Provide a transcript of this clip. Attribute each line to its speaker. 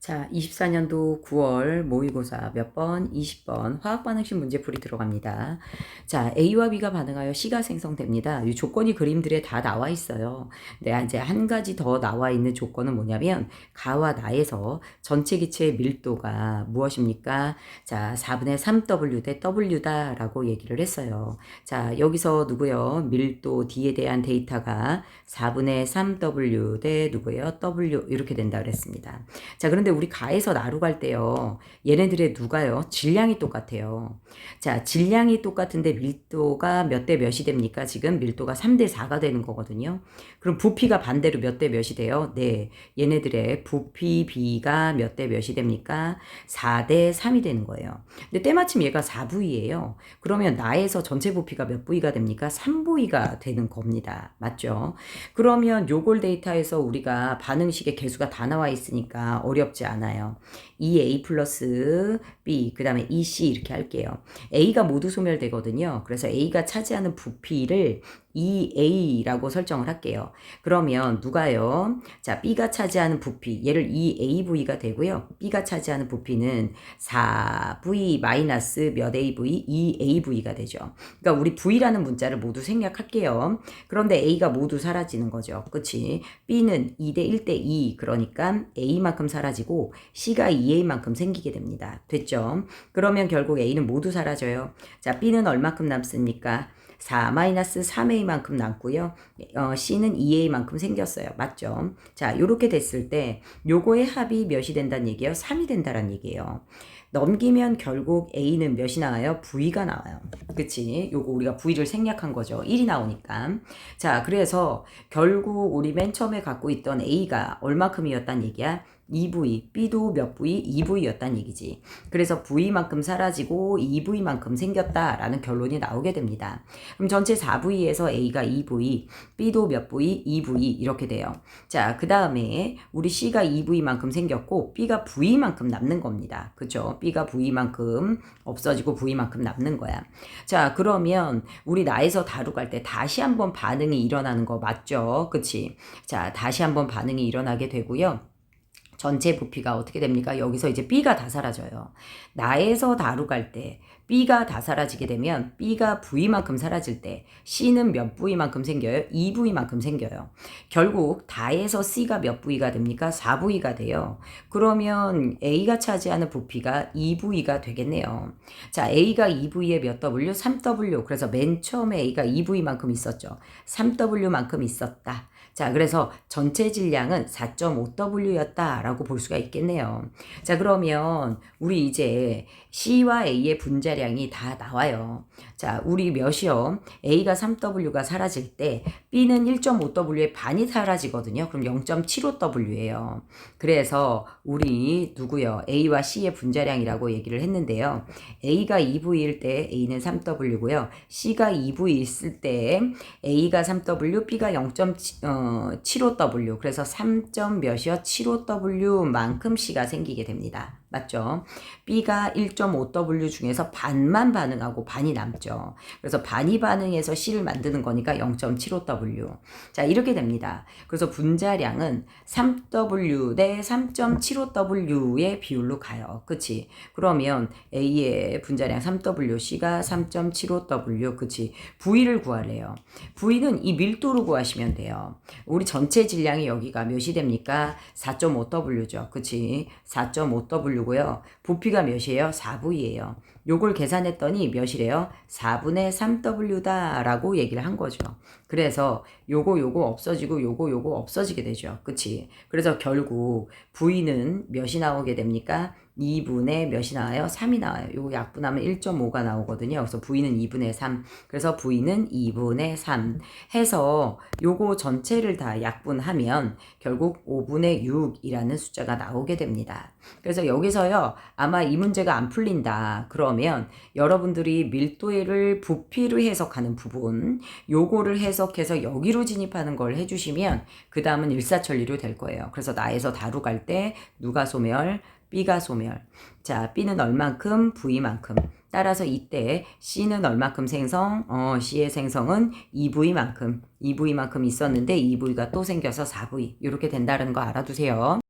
Speaker 1: 자, 24년도 9월 모의고사 몇 번? 20번 화학반응식 문제풀이 들어갑니다. 자, A와 B가 반응하여 C가 생성됩니다. 이 조건이 그림들에 다 나와 있어요. 근데 이제 한 가지 더 나와 있는 조건은 뭐냐면 가와 나에서 전체 기체의 밀도가 무엇입니까? 자, 4분의 3W 대 W다 라고 얘기를 했어요. 자, 여기서 누구요? 밀도 D에 대한 데이터가 4분의 3W 대 누구예요? W 이렇게 된다 그랬습니다. 자, 그런데 우리 가에서 나로 갈 때요. 얘네들의 누가요? 질량이 똑같아요. 자, 질량이 똑같은데 밀도가 몇 대 몇이 됩니까? 지금 밀도가 3대 4가 되는 거거든요. 그럼 부피가 반대로 몇 대 몇이 돼요? 네. 얘네들의 부피 B가 몇 대 몇이 됩니까? 4대 3이 되는 거예요. 근데 때마침 얘가 4V예요. 그러면 나에서 전체 부피가 몇 V가 됩니까? 3V가 되는 겁니다. 맞죠? 그러면 요걸 데이터에서 우리가 반응식의 개수가 다 나와 있으니까 어렵지 않아요. 2A 플러스 B, 그 다음에 2C 이렇게 할게요. A가 모두 소멸되거든요. 그래서 A가 차지하는 부피를 2A라고 설정을 할게요. 그러면 누가요? 자, B가 차지하는 부피, 얘를 2AV가 되고요. B가 차지하는 부피는 4V 마이너스 몇 AV? 2AV가 되죠. 그러니까 우리 V라는 문자를 모두 생략할게요. 그런데 A가 모두 사라지는 거죠. 그치? B는 2대 1대 2, 그러니까 A만큼 사라지고 C가 2A만큼 생기게 됩니다. 됐죠? 그러면 결국 A는 모두 사라져요. 자, B는 얼마큼 남습니까? 4-3A만큼 남고요. C는 2A만큼 생겼어요. 맞죠? 자, 요렇게 됐을 때 요거의 합이 몇이 된다는 얘기예요? 3이 된다는 얘기예요. 넘기면 결국 A는 몇이 나와요? V가 나와요. 그치? 요거 우리가 V를 생략한 거죠. 1이 나오니까. 자, 그래서 결국 우리 맨 처음에 갖고 있던 A가 얼마큼이었단 얘기야? 2V, B도 몇 V? 2V였단 얘기지. 그래서 V만큼 사라지고 2V만큼 생겼다라는 결론이 나오게 됩니다. 그럼 전체 4V에서 A가 2V, B도 몇 V? 2V 이렇게 돼요. 자, 그 다음에 우리 C가 2V만큼 생겼고 B가 V만큼 남는 겁니다. 그쵸? B가 V만큼 없어지고 V만큼 남는 거야. 자, 그러면 우리 나에서 다루갈 때 다시 한번 반응이 일어나는 거 맞죠? 그치? 자, 다시 한번 반응이 일어나게 되고요. 전체 부피가 어떻게 됩니까? 여기서 이제 B가 다 사라져요. 나에서 다루갈 때 B가 다 사라지게 되면 B가 V만큼 사라질 때 C는 몇 V만큼 생겨요? 2V만큼 생겨요. 결국 다에서 C가 몇 V가 됩니까? 4V가 돼요. 그러면 A가 차지하는 부피가 2V가 되겠네요. 자, A가 2V에 몇 W? 3W. 그래서 맨 처음에 A가 2V만큼 있었죠. 3W만큼 있었다. 자, 그래서 전체 질량은 4.5W였다라고 볼 수가 있겠네요. 자, 그러면 우리 이제 C와 A의 분자량이 다 나와요. 자, 우리 몇이요? A가 3W가 사라질 때 B는 1.5W의 반이 사라지거든요. 그럼 0.75W예요. 그래서 우리 누구요? A와 C의 분자량이라고 얘기를 했는데요. A가 2V일 때 A는 3W고요. C가 2V 있을 때 A가 3W, B가 0.75W. 그래서 3. 몇이요? 75W만큼 C가 생기게 됩니다. 맞죠? B가 1.5W 중에서 반만 반응하고 반이 남죠. 그래서 반이 반응해서 C를 만드는 거니까 0.75W. 자, 이렇게 됩니다. 그래서 분자량은 3W 대 3.75W의 비율로 가요. 그치? 그러면 A의 분자량 3W, C가 3.75W. 그치? V를 구하래요. V는 이 밀도로 구하시면 돼요. 우리 전체 질량이 여기가 몇이 됩니까? 4.5W죠. 그치? 4.5W 고요. 부피가 몇이에요? 4V예요. 요걸 계산했더니 몇이래요? 4분의 3W다 라고 얘기를 한 거죠. 그래서 요거 없어지고 요거 없어지게 되죠. 그치? 그래서 결국 V는 몇이 나오게 됩니까? 2분의 몇이 나와요? 3이 나와요. 요거 약분하면 1.5가 나오거든요. 그래서 V는 2분의 3. 그래서 V는 2분의 3 해서 요거 전체를 다 약분하면 결국 5분의 6이라는 숫자가 나오게 됩니다. 그래서 여기서요, 아마 이 문제가 안 풀린다. 그러면 여러분들이 밀도를 부피로 해석하는 부분, 요거를 해석해서 여기로 진입하는 걸 해주시면 그 다음은 일사천리로 될 거예요. 그래서 나에서 다루갈 때 누가 소멸? B가 소멸. 자, B는 얼만큼? V만큼. 따라서 이때 C는 얼만큼 생성? C의 생성은 2V만큼 있었는데 2V가 또 생겨서 4V. 이렇게 된다는 거 알아두세요.